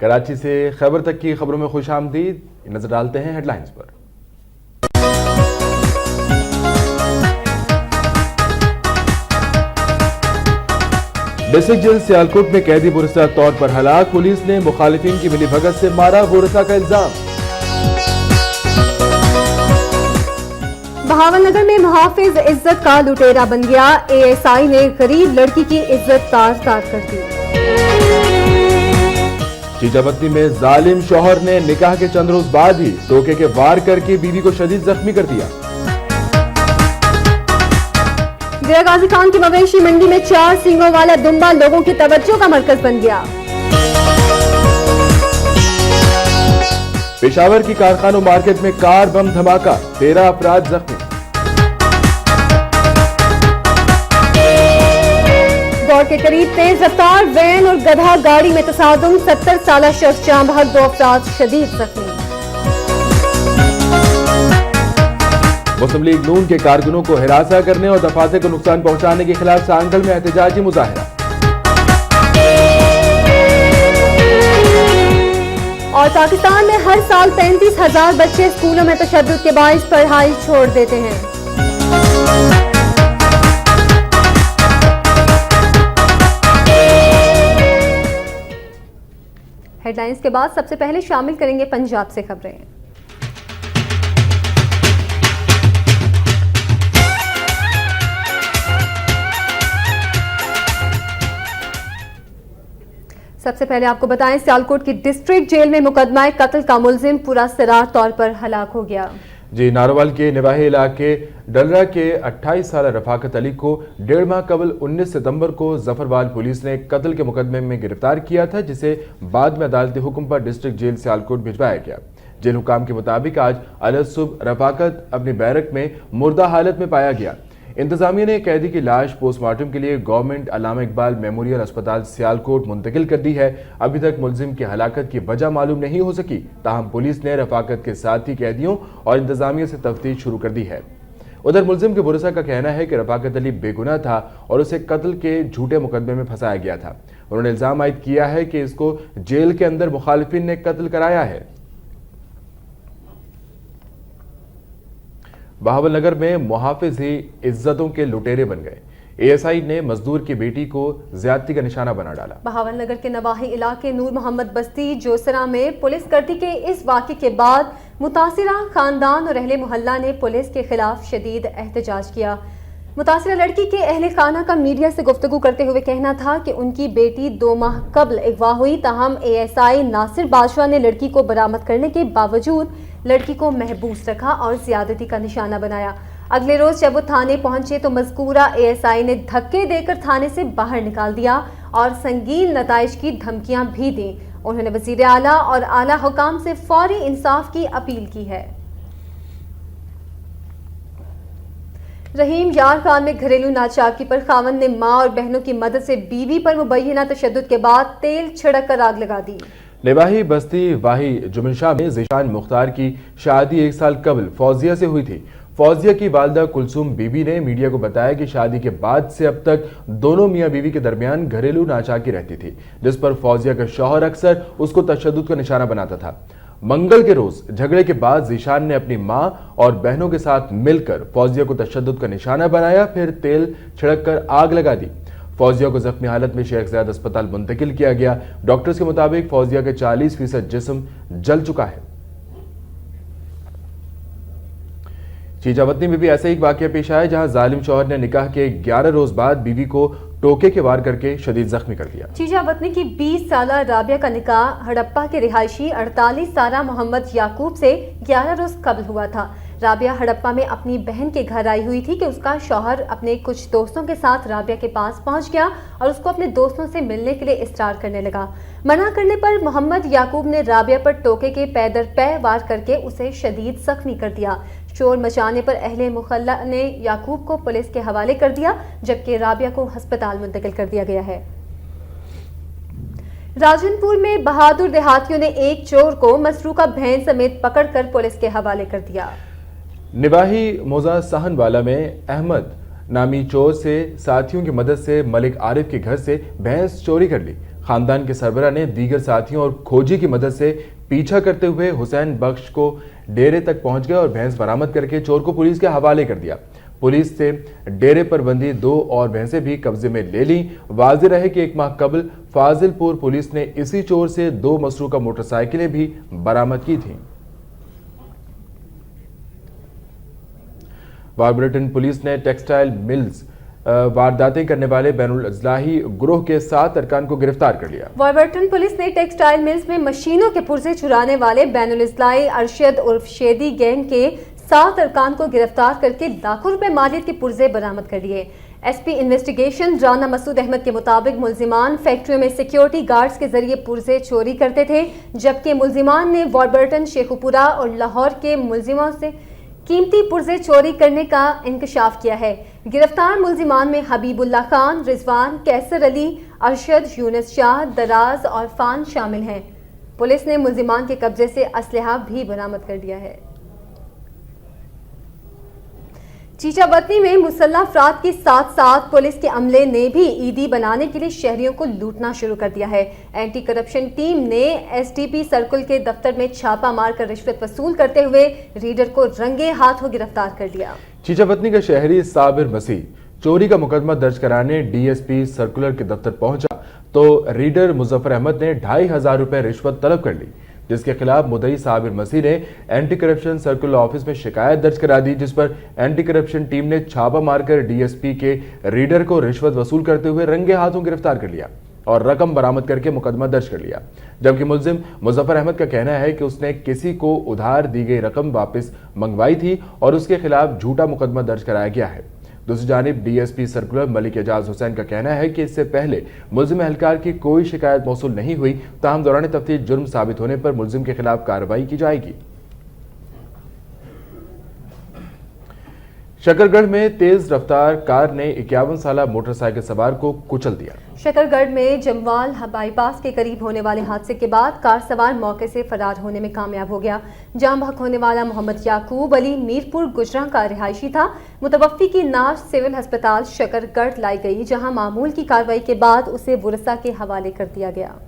کراچی سے خیبر تک کی خبروں میں خوش آمدید. نظر ڈالتے ہیں ہیڈ لائنز پر. ڈسٹرکٹ جیل سیالکوٹ میں قیدی برسا طور پر ہلاک. پولیس نے مخالفین کی ملی بھگت سے مارا، برسا کا الزام. بہاول نگر میں محافظ عزت کا لٹیرا بن گیا. اے ایس آئی نے غریب لڑکی کی عزت تار تار کر دی. چیچا وطنی میں ظالم شوہر نے نکاح کے چند روز بعد ہی ٹوکے کے وار کر کے بیوی کو شدید زخمی کر دیا. ضلع غازی خان کی مویشی منڈی میں 4 سینگوں والا دمبا لوگوں کی توجہ کا مرکز بن گیا. پشاور کی کارخانوں مارکیٹ میں کار بم دھماکہ، 13 افراد زخمی. دوڑ کے قریب تیز رفتار وین اور گدھا گاڑی میں تصادم، 70 سالہ شخص جاں بحق، 2 افراد شدید زخمی. مسلم لیگ نون کے کارکنوں کو ہراساں کرنے اور دفاتر کو نقصان پہنچانے کے خلاف سانگل میں احتجاجی مظاہرہ. اور پاکستان میں ہر سال 35,000 بچے اسکولوں میں تشدد کے باعث پڑھائی چھوڑ دیتے ہیں. ہیڈ لائنز کے بعد سب سے پہلے شامل کریں گے پنجاب سے خبریں. سب سے پہلے آپ کو بتائیں سیالکوٹ کی ڈسٹرکٹ جیل میں مقدمہ قتل کا ملزم پورا سرار طور پر ہلاک ہو گیا. جی، ناروال کے نواحی علاقے ڈلرا کے 28 سالہ رفاقت علی کو 1.5 ماہ قبل 19 ستمبر کو ظفروال پولیس نے قتل کے مقدمے میں گرفتار کیا تھا، جسے بعد میں عدالتی حکم پر ڈسٹرکٹ جیل سیالکوٹ بھجوایا گیا. جیل حکام کے مطابق آج الصبح رفاقت اپنی بیرک میں مردہ حالت میں پایا گیا. انتظامیہ نے قیدی کی لاش پوسٹ مارٹم کے لیے گورنمنٹ علامہ اقبال میموریل اسپتال سیالکوٹ منتقل کر دی ہے. ابھی تک ملزم کی ہلاکت کی وجہ معلوم نہیں ہو سکی، تاہم پولیس نے رفاقت کے ساتھی قیدیوں اور انتظامیہ سے تفتیش شروع کر دی ہے. ادھر ملزم کے ورثاء کا کہنا ہے کہ رفاقت علی بے گناہ تھا اور اسے قتل کے جھوٹے مقدمے میں پھنسایا گیا تھا. انہوں نے الزام عائد کیا ہے کہ اس کو جیل کے اندر مخالفین نے قتل کرایا ہے. بہاول نگر میں محافظ ہی عزتوں کے لٹیرے بن گئے. اے ایس آئی نے مزدور کی بیٹی کو زیادتی کا نشانہ بنا ڈالا. بہاول نگر کے نواحی علاقے نور محمد بستی جوسرا میں پولیس کرتی کے اس واقعے کے بعد متاثرہ خاندان اور اہل محلہ نے پولیس کے خلاف شدید احتجاج کیا. متاثرہ لڑکی کے اہل خانہ کا میڈیا سے گفتگو کرتے ہوئے کہنا تھا کہ ان کی بیٹی 2 ماہ قبل اغوا ہوئی، تاہم اے ایس آئی ناصر بادشاہ نے لڑکی کو برآمد کرنے کے باوجود لڑکی کو محبوس رکھا اور زیادتی کا نشانہ بنایا. اگلے روز جب وہ تھانے پہنچے تو مذکورہ اے ایس آئی نے دھکے دے کر تھانے سے باہر نکال دیا اور سنگین نتائج کی دھمکیاں بھی دیں. انہوں نے وزیر اعلیٰ اور اعلیٰ حکام سے فوری انصاف کی اپیل کی ہے. رحیم یار خان میں گھریلو ناچاکی پر خاوند نے ماں اور بہنوں کی مدد سے بیوی پر مبینہ تشدد کے بعد تیل چھڑک کر آگ لگا دی. نواحی بستی واہی جمن شاہ میں ذیشان مختار کی شادی 1 سال قبل فوزیہ سے ہوئی تھی. فوزیہ کی والدہ کلثوم بی بی نے میڈیا کو بتایا کہ شادی کے بعد سے اب تک دونوں میاں بیوی کے درمیان گھریلو ناچاکی رہتی تھی، جس پر فوزیہ کا شوہر اکثر اس کو تشدد کا نشانہ بناتا تھا. منگل کے روز جھگڑے کے بعد ذیشان نے اپنی ماں اور بہنوں کے ساتھ مل کر فوزیہ کو تشدد کا نشانہ بنایا، پھر تیل چھڑک کر آگ لگا دی. فوزیہ کو زخمی حالت میں شیخ زیاد اسپتال منتقل کیا گیا. ڈاکٹرز کے مطابق فوزیہ کا 40% جسم جل چکا ہے. چیچا وطنی میں بھی ایسا ایک واقعہ پیش آیا جہاں ظالم شوہر نے نکاح کے 11 روز بعد بیوی کو ٹوکے کے وار کر کے شدید زخمی کر دیا. چیچا وطنی کی 20 سالہ رابعہ کا نکاح ہڑپا کے رہائشی 48 سالہ محمد یعقوب سے 11 روز قبل ہوا تھا. رابعہ ہڑپا میں اپنی بہن کے گھر آئی ہوئی تھی کہ اس کا شوہر اپنے کچھ دوستوں کے ساتھ رابعہ کے پاس پہنچ گیا اور اس کو اپنے دوستوں سے ملنے کے لیے اصرار کرنے لگا. منع کرنے پر محمد یعقوب نے رابعہ پر ٹوکے کے پے در پے وار کر کے اسے شدید زخمی کر دیا. شور مچانے پر اہل محلہ نے یعقوب کو پولیس کے حوالے کر دیا، جبکہ رابعہ کو ہسپتال منتقل کر دیا گیا ہے. راجن پور میں بہادر دیہاتیوں نے ایک چور کو مسروقہ بہن سمیت پکڑ کر پولیس کے حوالے کر دیا. نواحی موزہ سہن والا میں احمد नामी चोर से साथियों की मदद से मलिक आरिफ के घर से भैंस चोरी कर ली। खानदान के सरबरा ने दीगर साथियों और खोजी की मदद से पीछा करते हुए हुसैन बख्श को डेरे तक पहुंच गए और भैंस बरामद करके चोर को पुलिस के हवाले कर दिया। पुलिस से डेरे पर बंदी 2 और भैंसें भी कब्जे में ले ली। वाज़ेह रहे कि 1 माह कबल फाजिलपुर पुलिस ने इसी चोर से 2 मसरूका मोटरसाइकिलें भी बरामद की थीं। वारबर्टन पुलिस ने टेक्सटाइल मिल्स वारदातें करने वाले बैनुल अजलाही ग्रोह के 7 अरकान को गिरफ्तार कर लिया। वारबर्टन पुलिस ने टेक्सटाइल मिल्स में मशीनों के पुर्जे चुराने वाले बैनुल अजलाही अरशद उर्फ शेदी गैंग के 7 अरकान को गिरफ्तार करके लाखों रुपए मालियत के पुर्जे बरामद कर लिए। एसपी इन्वेस्टिगेशन राना मसूद अहमद के मुताबिक मुल्जिमान फैक्ट्रियों में सिक्योरिटी गार्ड्स के जरिए पुर्जे चोरी करते थे, जबकि मुल्जिमान ने वारबर्टन, शेखुपुरा और लाहौर के मुल्जिमों से कीमती पुर्जे चोरी करने का इंकशाफ किया है। गिरफ्तार मुल्जिमान में हबीबुल्लाह खान, रिजवान, कैसर अली, अरशद, यूनुस शाह, दराज और फान शामिल हैं। पुलिस ने मुल्जिमान के कब्जे से असलहा भी बरामद कर लिया है। चीचावतनी में मुसल्लह अफराद के साथ साथ पुलिस के अमले ने भी ईदी बनाने के लिए शहरियों को लूटना शुरू कर दिया है। एंटी करप्शन टीम ने एसटीपी सर्कुल के दफ्तर में छापा मारकर रिश्वत वसूल करते हुए रीडर को रंगे हाथों गिरफ्तार कर लिया। चीचावतनी का शहरी साबिर मसीह चोरी का मुकदमा दर्ज कराने डीएसपी सर्कुलर के दफ्तर पहुंचा तो रीडर मुजफ्फर अहमद ने 2500 रुपए रिश्वत तलब कर ली, जिसके खिलाफ मुद्दई साबिर मसीह ने एंटी करप्शन सर्कुलर ऑफिस में शिकायत दर्ज करा दी, जिस पर एंटी करप्शन टीम ने छापा मारकर डीएसपी के रीडर को रिश्वत वसूल करते हुए रंगे हाथों गिरफ्तार कर लिया और रकम बरामद करके मुकदमा दर्ज कर लिया। जबकि मुल्जिम मुजफ्फर अहमद का कहना है कि उसने किसी को उधार दी गई रकम वापस मंगवाई थी और उसके खिलाफ झूठा मुकदमा दर्ज कराया गया है। दूसरी जानिब डीएसपी सर्कुलर मलिक एजाज हुसैन का कहना है कि इससे पहले मुल्जिम एहलकार की कोई शिकायत मौसूल नहीं हुई, ताहम दौरान तफ्तीश जुर्म साबित होने पर मुल्जिम के खिलाफ कार्रवाई की जाएगी। शकरगढ़ में तेज रफ्तार कार ने 51 साला मोटरसाइकिल सवार को कुचल दिया। शकरगढ़ में जमवाल बाईपास के करीब होने वाले हादसे के बाद कार सवार मौके से फरार होने में कामयाब हो गया। जाम बहक होने वाला मोहम्मद याकूब अली मीरपुर गुजरा का रिहायशी था। मुतवफ़्फ़ी की नाश सिविल अस्पताल शकरगढ़ लाई गई, जहां मामूल की कार्रवाई के बाद उसे वुरसा के हवाले कर दिया गया।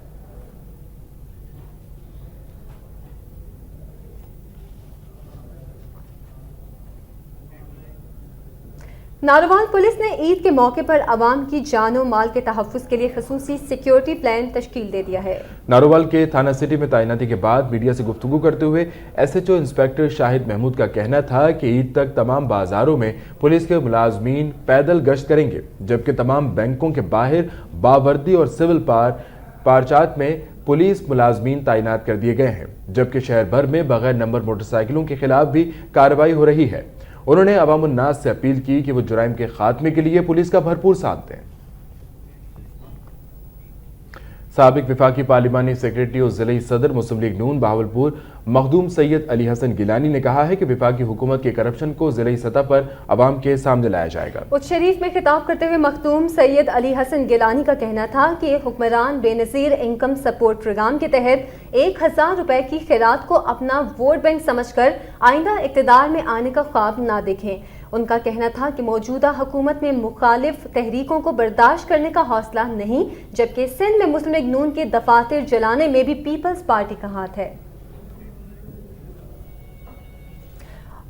नारोवाल पुलिस ने ईद के मौके पर अवाम की जानो माल के तहफ़्फ़ुज़ के लिए ख़ुसूसी सिक्योरिटी प्लान तश्कील दे दिया है। नारोवाल के थाना सिटी में तैनाती के बाद मीडिया से गुफ्तगू करते हुए एसएचओ इंस्पेक्टर शाहिद महमूद का कहना था कि ईद तक तमाम बाजारों में पुलिस के मुलाजमीन पैदल गश्त करेंगे, जबकि तमाम बैंकों के बाहर बावर्दी और सिविल पार्चात में पुलिस मुलाजमीन तैनात कर दिए गए हैं, जबकि शहर भर में बगैर नंबर मोटरसाइकिलों के खिलाफ भी कार्रवाई हो रही है। उन्होंने अवाम उन्नास से अपील की कि वो जुराइम के खात्मे के लिए पुलिस का भरपूर साथ दें। साबिक विफाकी पार्लिमानी सेक्रेटरी और जिले सदर मुस्लिम लीग नून बहावलपुर मखदूम सैयद अली हसन गिलानी ने कहा है कि विफाकी हुकूमत के करप्शन को जिले सतह पर अवाम के सामने लाया जाएगा। उच्च शरीफ में खिताब करते हुए मखदूम सैयद अली हसन गिलानी का कहना था कि हुक्मरान बेनज़ीर इनकम सपोर्ट प्रोग्राम के तहत 1000 रुपए की खैरात को अपना वोट बैंक समझकर आइंदा इक़्तिदार में आने का ख्वाब ना देखें। उनका कहना था कि मौजूदा हुकूमत में मुखालिफ तहरीकों को बर्दाश्त करने का हौसला नहीं, जबकि सिंध में मुस्लिम लीग नून के दफातर जलाने में भी पीपल्स पार्टी का हाथ है।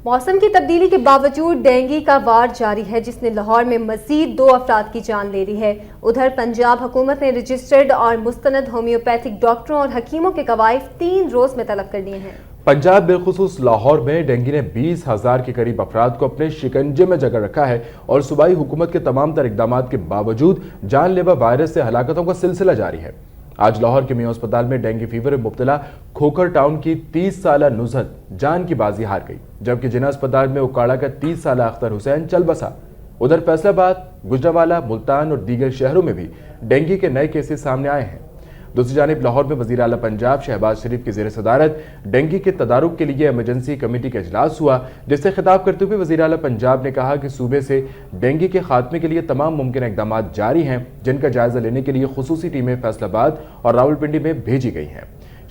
मौसम की तब्दीली के बावजूद डेंगू का वार जारी है, जिसने लाहौर में मजीद 2 अफराद की जान ले ली है। उधर पंजाब हुकूमत ने रजिस्टर्ड और मुस्तनद होम्योपैथिक डॉक्टरों और हकीमों के कवायद 3 रोज में तलब कर लिए हैं। पंजाब बिलखुसूस लाहौर में डेंगू ने 20,000 के करीब अफराद को अपने शिकंजे में जकड़ रखा है और सूबाई हुकूमत के तमाम तर इकदाम के बावजूद जानलेवा वायरस से हलाकतों का सिलसिला जारी है। आज लाहौर के मियां अस्पताल में डेंगू फीवर में मुब्तला खोखर टाउन की 30 साला नुज़हत जान की बाजी हार गई, जबकि जिना अस्पताल में उकाड़ा का 30 साला अख्तर हुसैन चल बसा। उधर फैसलाबाद, गुजरावाला, मुल्तान और दीगर शहरों में भी डेंगू के नए केसेस सामने आए हैं। दूसरी जानिब लाहौर में वज़ीर आला पंजाब शहबाज शरीफ की ज़ेर सदारत डेंगू के तदारुक के लिए इमरजेंसी कमेटी का इजलास हुआ, जिससे खिताब करते हुए वज़ीर आला पंजाब ने कहा कि सूबे से डेंगू के खात्मे के लिए तमाम मुमकिन इक़दाम जारी हैं, जिनका जायजा लेने के लिए खुसूसी टीमें फैसलाबाद और रावलपिंडी में भेजी गई हैं।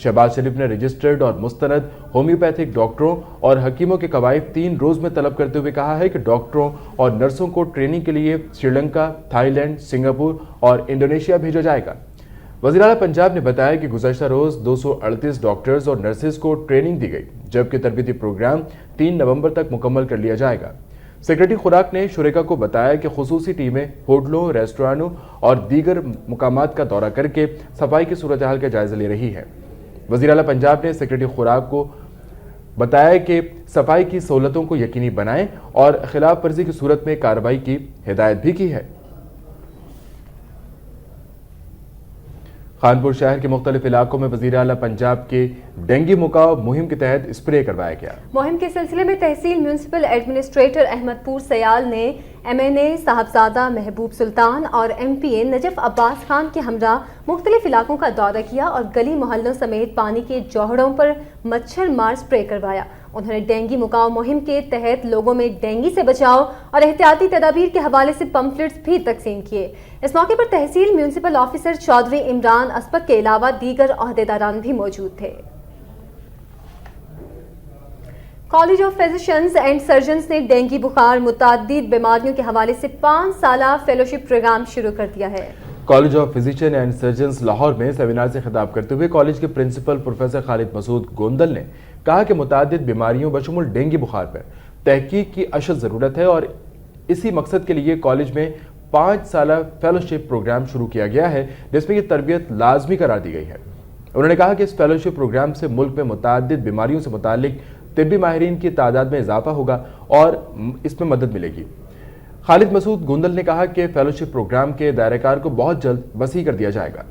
शहबाज शरीफ ने रजिस्टर्ड और मुस्तनद होम्योपैथिक डॉक्टरों और हकीमों के कवायद 3 रोज में तलब करते हुए कहा है कि डॉक्टरों और नर्सों को ट्रेनिंग के लिए श्रीलंका, थाईलैंड, सिंगापुर और इंडोनेशिया भेजा जाएगा। वज़ीर आला पंजाब ने बताया कि गुज़श्ता रोज 238 डॉक्टर्स और नर्सेज को ट्रेनिंग दी गई, जबकि तरबियती प्रोग्राम 3 नवंबर तक मुकम्मल कर लिया जाएगा। सेक्रेटरी खुराक ने शुरेका को बताया कि खुसूसी टीमें होटलों, रेस्टोरेंटों और दीगर मुकामात का दौरा करके सफाई की सूरत हाल का जायजा ले रही है। वज़ीर आला पंजाब ने सेक्रेटरी खुराक को बताया कि सफाई की सहूलतों को यकीनी बनाएं और खिलाफ वर्जी की सूरत में कार्रवाई की हिदायत भी की है। खानपुर शहर के मुख्तलिफ इलाकों में वज़ीर आला पंजाब के डेंगू मुकाव मुहिम के तहत स्प्रे करवाया गया। मुहिम के सिलसिले में तहसील म्यूनसिपल एडमिनिस्ट्रेटर अहमदपुर सयाल ने MNA साहबजादा महबूब सुल्तान और MPA नजफ अब्बास खान के हमरा मुख्तलिफ इलाकों का दौरा किया और गली मोहल्लों समेत पानी के जौहड़ों पर मच्छर मार स्प्रे करवाया। उन्होंने डेंगू मुकाव मुहिम के तहत लोगों में डेंगू से बचाव और एहतियाती तदाबीर के हवाले से पम्फलेट्स भी तकसीम किए। इस मौके पर तहसील म्यूनसिपल ऑफिसर चौधरी इमरान अस्पत के अलावा दीगर ओहदेदारान भी मौजूद थे। College of physicians and surgeons ने डेंगू बुखार मुतादिद बीमारियों के हवाले से 5 साला फेलोशिप प्रोग्राम शुरू कर दिया है। College of physician and surgeons Lahore में सेमिनार से खिताब करते हुए कॉलेज के प्रिंसिपल प्रोफेसर खालिद मसूद गोंदल ने कहा कि मुतादिद बीमारियों बशमूल डेंगू बुखार पर तहकीक की अशद ज़रूरत है और इसी मकसद के लिए कॉलेज में 5 साला फेलोशिप प्रोग्राम शुरू किया गया है, जिसमें यह तरबियत लाजमी करार दी गई है। उन्होंने कहा कि इस फेलोशिप प्रोग्राम से मुल्क में मुतादिद बीमारियों से मुतालिक तिब्बी माहिरीन की तादाद में इजाफा होगा और इसमें मदद मिलेगी। खालिद मसूद गोंदल ने कहा कि फेलोशिप प्रोग्राम के दायरेकार को बहुत जल्द वसी कर दिया जाएगा।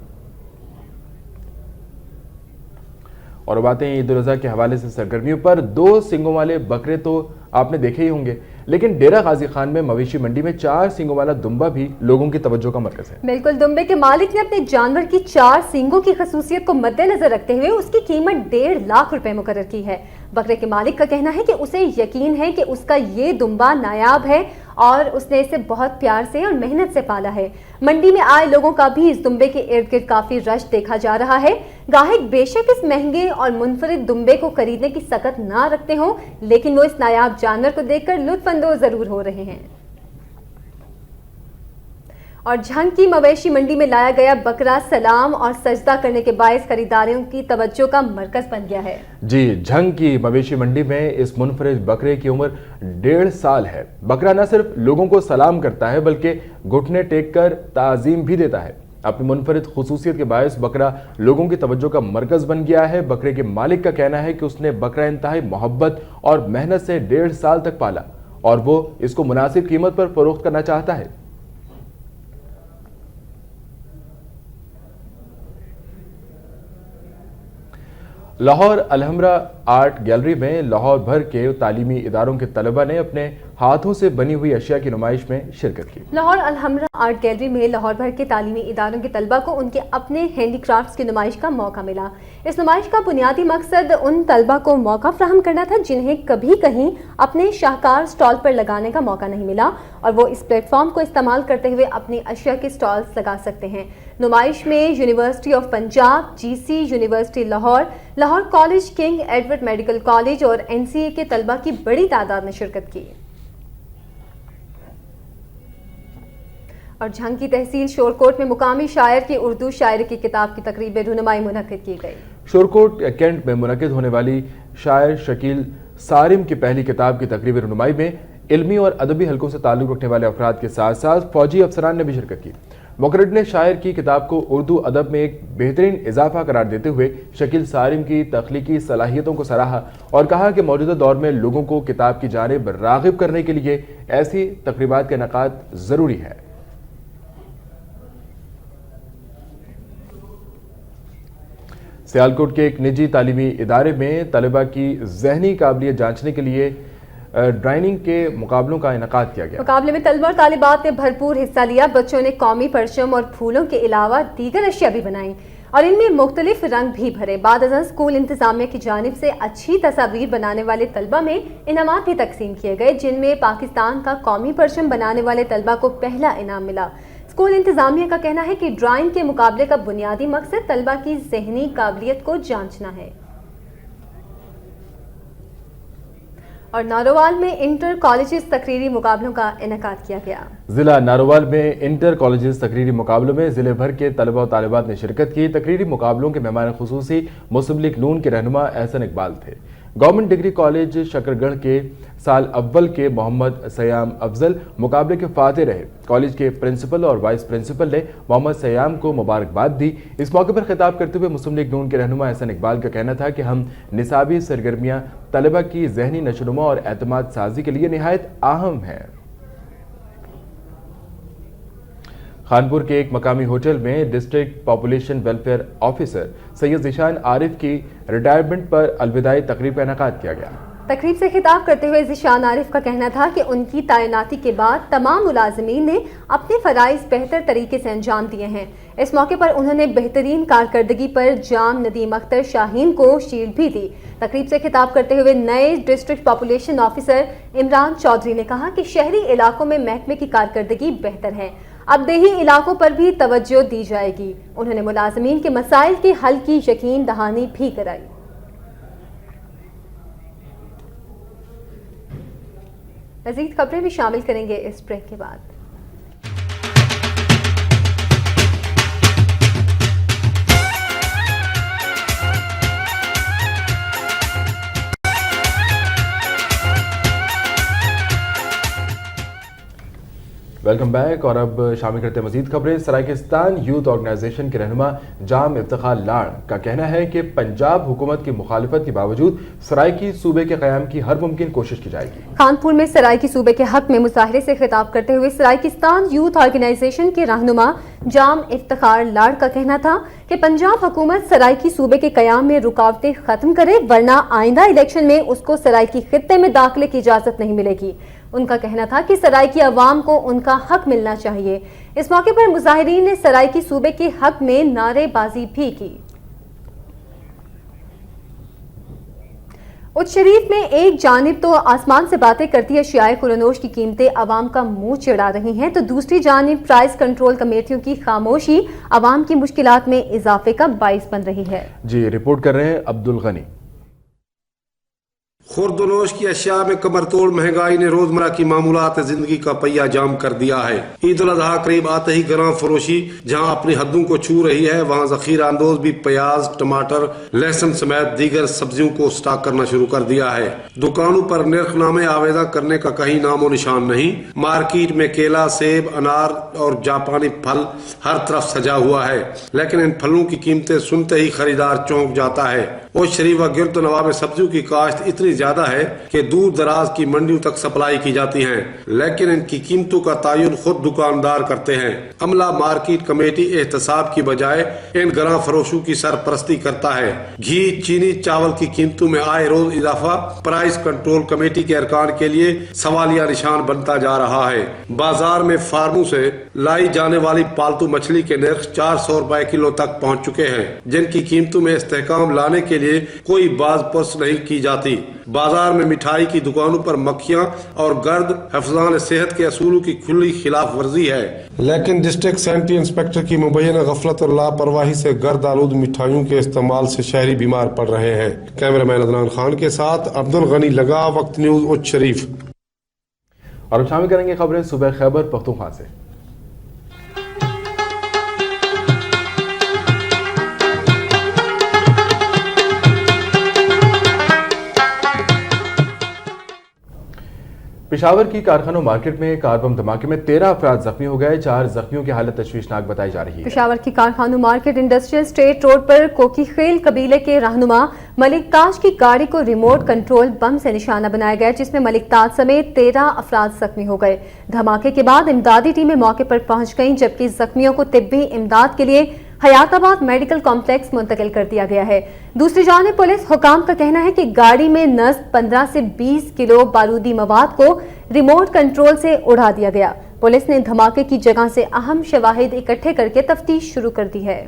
और बातें ईद उल अज़हा के हवाले से सरगर्मियों पर 2 सींगों वाले बकरे तो आपने देखे ही होंगे, लेकिन डेरा गाजी खान में मवेशी मंडी में 4 सींगों वाला दुम्बा भी लोगों की तवज्जो का मरकज है। बिल्कुल, दुम्बे के मालिक ने अपने जानवर की 4 सींगों की खसूसियत को मद्देनजर रखते हुए उसकी कीमत 1.5 लाख रुपए मुकर्रर की है। बकरे के मालिक का कहना है कि उसे यकीन है कि उसका ये दुम्बा नायाब है और उसने इसे बहुत प्यार से और मेहनत से पाला है। मंडी में आए लोगों का भी इस दुम्बे के इर्द गिर्द काफी रश देखा जा रहा है। गाहक बेशक इस महंगे और मुनफरिद दुम्बे को खरीदने की सकत ना रखते हों, लेकिन वो इस नायाब जानवर को देखकर लुत्फ अंदोज जरूर हो रहे हैं। और झंग की मवेशी मंडी में लाया गया बकरा सलाम और सजदा करने के बायस खरीदारों की तवज्जो का मरकज बन गया है। जी, झंग की मवेशी मंडी में इस मुनफरिद बकरे की उम्र 1.5 साल है। बकरा न सिर्फ लोगों को सलाम करता है बल्कि घुटने टेक कर ताज़ीम भी देता है। अपनी मुनफरिद खुसूसियत के बायस बकरा लोगों की तवज्जो का मरकज बन गया है। बकरे के मालिक का कहना है कि उसने बकरा इंतहाई मोहब्बत और मेहनत से 1.5 साल तक पाला और वो इसको मुनासिब कीमत पर फरोख्त करना चाहता है। लाहौर अलहमरा आर्ट गैलरी में लाहौर भर के तालीमी इदारों के तलबा ने अपने हाथों से बनी हुई अशिया की नुमाइश में शिरकत की। लाहौर अलहमरा आर्ट गैलरी में लाहौर भर के तालीमी इदारों के तलबा को उनके अपने हैंडीक्राफ्ट्स की नुमाइश का मौका मिला। इस नुमाइश का बुनियादी मकसद उन तलबा को मौका फराहम करना था जिन्हें कभी कहीं अपने शाहकार स्टॉल पर लगाने का मौका नहीं मिला और वो इस प्लेटफॉर्म को इस्तेमाल करते हुए अपनी अशिया के स्टॉल्स लगा सकते हैं। नुमाइश में university of Punjab, GC university Lahore, Lahore college, king Edward medical college और NCA के तलबा की बड़ी तादाद ने शिरकत की। और झंग की तहसील शोरकोट में मुकामी शायर की उर्दू शायरी की किताब की तकरीब रुनुमाई मुनक्किद की गई। शोरकोट कैंट में मुनक्किद होने वाली शायर शकील सारिम की पहली किताब की तकरीब रुनुमाई में इल्मी और अदबी हलकों से ताल्लुक रखने वाले अफराद के साथ साथ फौजी अफसरान ने भी शिरकत की। मुकर्रर ने शायर की किताब को उर्दू अदब में एक बेहतरीन इजाफा करार देते हुए शकील सारिम की तख्लीकी सलाहियतों को सराहा और कहा कि मौजूदा दौर में लोगों को किताब की जानिब राग़िब करने के लिए ऐसी तकरीबात का इनेकाद ज़रूरी है। सियालकोट के एक निजी तालीमी इदारे में तलबा की ज़हनी काबिलियत जांचने के लिए ड्राइंग के मुकाबलों का इनेकाद किया गया। मुकाबले में तलबा और तालिबात ने भरपूर हिस्सा लिया। बच्चों ने कौमी परचम और फूलों के अलावा दीगर अशिया भी बनाई और इनमें मुख्तलिफ रंग भी भरे। बाद अज़ां स्कूल इंतजामिया की जानिब से अच्छी तस्वीर बनाने वाले तलबा में इनामात भी तकसीम किए गए, जिनमें पाकिस्तान का कौमी परचम बनाने वाले तलबा को पहला इनाम मिला। स्कूल इंतजामिया का कहना है कि ड्राइंग के मुकाबले का बुनियादी मकसद तलबा की ज़हनी काबिलियत को जांचना है। और नारोवाल में इंटर कॉलेजेस तकरीरी मुकाबलों का इनेकाद किया गया। जिला नारोवाल में इंटर कॉलेजेस तकरीरी मुकाबलों में जिले भर के तलबा और तालिबात ने शिरकत की। तकरीरी मुकाबलों के मेहमान खुसूसी मुस्लिम लीग नून के रहनुमा एहसन इकबाल थे। गवर्नमेंट डिग्री कॉलेज शकरगढ़ के साल अव्वल के मोहम्मद सयाम अफजल मुकाबले के फाते रहे। कॉलेज के प्रिंसिपल और वाइस प्रिंसिपल ने मोहम्मद सयाम को मुबारकबाद दी। इस मौके पर खिताब करते हुए मुस्लिम लीग नून के रहनुमा एहसन इकबाल का कहना था कि हम निसाबी सरगर्मियां तलबा की जहनी नशोनुमा और एतमाद साजी के लिए निहायत अहम हैं। खानपुर के एक मकामी होटल में district population welfare officer Syed Zeeshan Arif की रिटायरमेंट पर अलविदाई तकरीब का इनेकाद किया गया। तकरीब से खिताब करते हुए ज़ीशान आरिफ का कहना था कि उनकी तैनाती के बाद तमाम मुलाजमीन ने अपने फ़राइज़ बेहतर तरीके से अंजाम दिए हैं। इस मौके पर उन्होंने बेहतरीन कारकर्दगी पर जाम नदीम अख्तर शाहीन को शील्ड भी दी। तकरीब से खिताब करते हुए नए district population officer Imran Chaudhry ने कहा कि शहरी इलाकों में महकमे की कारकर्दगी बेहतर है, अब देही इलाकों पर भी तवज्जो दी जाएगी। उन्होंने मुलाजमीन के मसाइल के हल की यकीन दहानी भी कराई। मज़ीद खबरें भी शामिल करेंगे इस ब्रेक के बाद। वेलकम बैक और अब शामिल करते हैं मजीद खबरें। सराइकिस्तान यूथ ऑर्गेनाइजेशन के रहनुमा जाम इफ्तिखार लाड़ का कहना है कि पंजाब हुकूमत की मुखालिफत के बावजूद सराइकी सूबे के क़याम की हर मुमकिन कोशिश की जाएगी। कानपुर में सराइकी सूबे के हक में मुजाहरे से खिताब करते हुए सराइकिस्तान यूथ ऑर्गेनाइजेशन के रहनुमा जाम इफ्तिखार लाड़ का कहना था कि पंजाब हुकूमत सराइकी सूबे के क़याम में रुकावटें खत्म करे, वरना आइंदा इलेक्शन में उसको सराइकी खित्ते में दाखिले की इजाजत नहीं मिलेगी। उनका कहना था कि सराइकी अवाम को उनका हक मिलना चाहिए। इस मौके पर मुजाहिरीन ने सराइकी सूबे के हक में नारेबाजी भी की। उच्च शरीफ में एक जानिब तो आसमान से बातें करती अशियाए कुरनोश की कीमतें अवाम का मुंह चिढ़ा रही हैं, तो दूसरी जानिब प्राइस कंट्रोल कमेटियों की खामोशी अवाम की मुश्किलात में इजाफे का बाइस बन रही है। जी रिपोर्ट कर रहे हैं अब्दुल गनी। खुर्दनोश की अशिया में कमर तोड़ महंगाई ने रोजमर्रा की मामूलात जिंदगी का पहिया जाम कर दिया है। ईद उल अजहा करीब आते ही गरां फरोशी जहां अपनी हदों को छू रही है, वहां जखीरा अंदोज भी प्याज, टमाटर, लहसुन समेत दीगर सब्जियों को स्टॉक करना शुरू कर दिया है। दुकानों पर निर्खनामे आवेदा करने का कहीं नामो निशान नहीं। मार्केट में केला, सेब, अनार और जापानी फल हर तरफ सजा हुआ है, लेकिन इन फलों की कीमतें सुनते ही खरीदार चौंक जाता है। उस शरीफ व गिरद नवाब में सब्जियों की काश्त इतनी ज्यादा है कि दूर दराज की मंडियों तक सप्लाई की जाती है, लेकिन इनकी कीमतों का तयन खुद दुकानदार करते हैं। अमला मार्केट कमेटी एहतसाब की बजाय इन गरां फरोशों की सरपरस्ती करता है। घी, चीनी, चावल की कीमतों में आए रोज इजाफा प्राइस कंट्रोल कमेटी के अरकान के लिए सवालिया निशान बनता जा रहा है। बाजार में फार्मों से लाई जाने वाली पालतू मछली के निर्ख 400 रुपए किलो तक पहुँच चुके हैं, जिनकी कीमतों में इस्तेहकाम लाने के लिए कोई बाज़ नहीं की जाती। बाजार में मिठाई की दुकानों पर मक्खियां और गर्द हिफ्ज़ान सेहत के असूलों की खुली खिलाफ वर्जी है, लेकिन डिस्ट्रिक्ट सैनिटरी इंस्पेक्टर की मुबैना गफलत और लापरवाही से गर्द आलूद मिठाइयों के इस्तेमाल से शहरी बीमार पड़ रहे हैं। कैमरामैन अदनान खान के साथ अब्दुल गनी लगा, वक्त न्यूज उच्च शरीफ। और अब शामिल करेंगे खबरें सुबह खैबर पख्तूनख्वा से। पेशावर की कारखानों मार्केट में कार बम धमाके में 13 अफराद जख्मी हो गए। 4 जख्मियों की हालत तशवीशनाक बताई जा रही है। पेशावर की कारखानों मार्केट इंडस्ट्रियल स्टेट रोड पर कोकी खेल कबीले के रहनुमा मलिक ताज की गाड़ी को रिमोट कंट्रोल बम से निशाना बनाया गया, जिसमें मलिक ताज समेत 13 अफराद जख्मी हो गए। धमाके के बाद इमदादी टीमें मौके पर पहुंच गईं, जबकि जख्मियों को तिब्बी इमदाद के लिए हयाताबाद मेडिकल कॉम्प्लेक्स मुंतकिल कर दिया गया है। दूसरी जानिब पुलिस हुकाम का कहना है कि गाड़ी में नस्ब 15 से 20 किलो बारूदी मवाद को रिमोट कंट्रोल से उड़ा दिया गया। पुलिस ने धमाके की जगह से अहम शवाहिद इकट्ठे करके तफ्तीश शुरू कर दी है।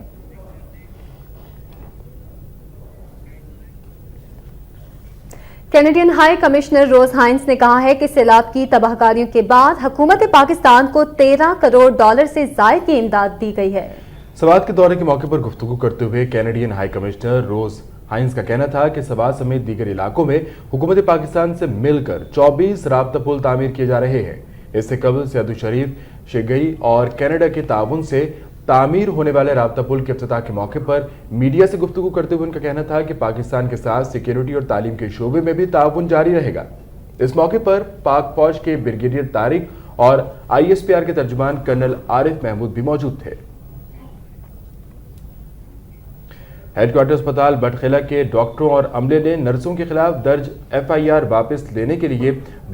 کینیڈین ہائی کمشنر روز ہائنس نے کہا ہے کہ سیلاب کی تباہکاریوں کے بعد حکومت پاکستان کو $13 کروڑ سے زائد کی امداد دی گئی ہے۔ سوات کے دورے کے موقع پر گفتگو کرتے ہوئے کینیڈین ہائی کمشنر روز ہائنس کا کہنا تھا کہ سوات سمیت دیگر علاقوں میں حکومت پاکستان سے مل کر 24 رابطہ پل تعمیر کیے جا رہے ہیں۔ اس سے قبل سیادو الشریف شیگئی اور کینیڈا کے تعاون سے تعمیر ہونے والے رابطہ پل کے افتتاح کے موقع پر میڈیا سے گفتگو کرتے ہوئے ان کا کہنا تھا کہ پاکستان کے ساتھ سیکیورٹی اور تعلیم کے شعبے میں بھی تعاون جاری رہے گا۔ اس موقع پر پاک فوج کے بریگیڈیئر طارق اور ISPR کے ترجمان کرنل عارف محمود بھی موجود تھے۔ ہیڈ کوارٹر اسپتال بٹخلا کے ڈاکٹروں اور عملے نے نرسوں کے خلاف درج FIR واپس لینے کے لیے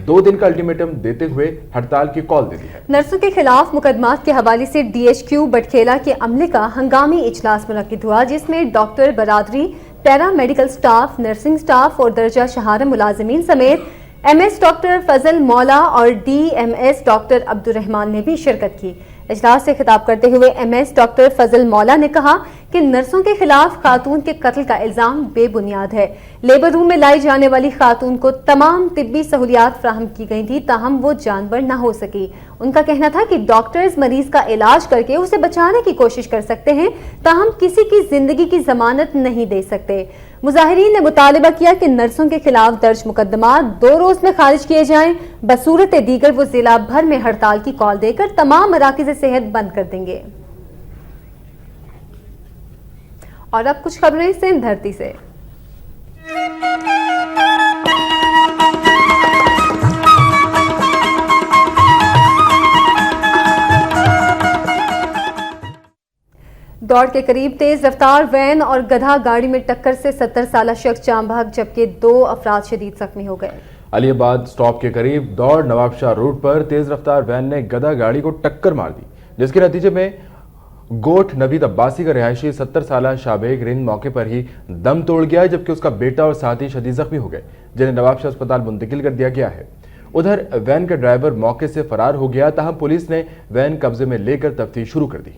2 دن کا الٹیمیٹم دیتے ہوئے ہڑتال کی کال دے دی ہے۔ نرسوں کے خلاف مقدمات کے حوالے سے DHQ بٹخیلا کے عملے کا ہنگامی اجلاس منعقد ہوا، جس میں ڈاکٹر برادری، پیرا میڈیکل سٹاف، نرسنگ سٹاف اور درجہ شہارہ ملازمین سمیت MS ڈاکٹر فضل مولا اور DMS ڈاکٹر عبدالرحمان نے بھی شرکت کی۔ اجلاس سے خطاب کرتے ہوئے MS ڈاکٹر فضل مولا نے کہا کہ نرسوں کے خلاف خاتون کے قتل کا الزام بے بنیاد ہے۔ لیبر روم میں لائی جانے والی خاتون کو تمام طبی سہولیات فراہم کی گئی تھی، تاہم وہ جانور نہ ہو سکی۔ ان کا کہنا تھا کہ ڈاکٹرز مریض کا علاج کر کے اسے بچانے کی کوشش کر سکتے ہیں، تاہم کسی کی زندگی کی ضمانت نہیں دے سکتے۔ مظاہرین نے مطالبہ کیا کہ نرسوں کے خلاف درج مقدمات 2 روز میں خارج کیے جائیں، بصورت دیگر وہ ضلع بھر میں ہڑتال کی کال دے کر تمام مراکز صحت بند کر دیں گے۔ اور اب کچھ خبریں سندھ دھرتی سے۔ دوڑ کے قریب تیز رفتار وین اور گدھا گاڑی میں ٹکر سے 70 سالہ شخص جاں بحق جبکہ 2 افراد شدید زخمی ہو گئے۔ علی آباد سٹاپ کے قریب دوڑ نواب شاہ روڈ پر تیز رفتار وین نے گدھا گاڑی کو ٹکر مار دی، جس کے نتیجے میں گوٹھ نوید عباسی کا رہائشی 70 سالہ شابیگ رند موقع پر ہی دم توڑ گیا، جبکہ اس کا بیٹا اور ساتھی شدید زخمی ہو گئے، جنہیں نواب شاہ اسپتال منتقل کر دیا گیا ہے۔ ادھر وین کا ڈرائیور موقع سے فرار ہو گیا، تاہم پولیس نے وین قبضے میں لے کر تفتیش شروع کر دی۔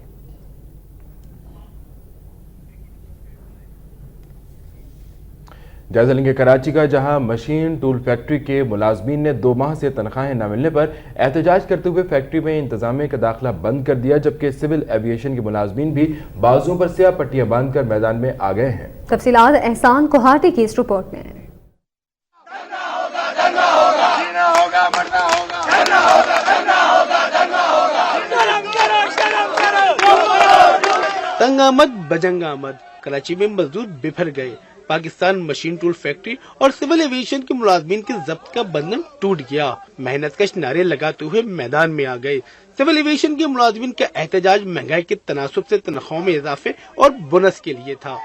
جائزہ لیں گے کراچی کا، جہاں مشین ٹول فیکٹری کے ملازمین نے 2 ماہ سے تنخواہیں نہ ملنے پر احتجاج کرتے ہوئے فیکٹری میں انتظامیہ کا داخلہ بند کر دیا، جبکہ سول ایویشن کے ملازمین بھی بازوؤں پر سیاہ پٹیاں باندھ کر میدان میں آ گئے ہیں۔ تفصیلات احسان کوہاٹی کی اس رپورٹ میں۔ تنگ آمد بجنگ آمد، کراچی میں مزدور بفر گئے۔ پاکستان مشین ٹول فیکٹری اور سول ایویشن کے ملازمین کے ضبط کا بندھن ٹوٹ گیا، محنت کش نعرے لگاتے ہوئے میدان میں آ گئے۔ سول ایویشن کے ملازمین کا احتجاج مہنگائی کے تناسب سے تنخواہوں میں اضافے اور بونس کے لیے تھا۔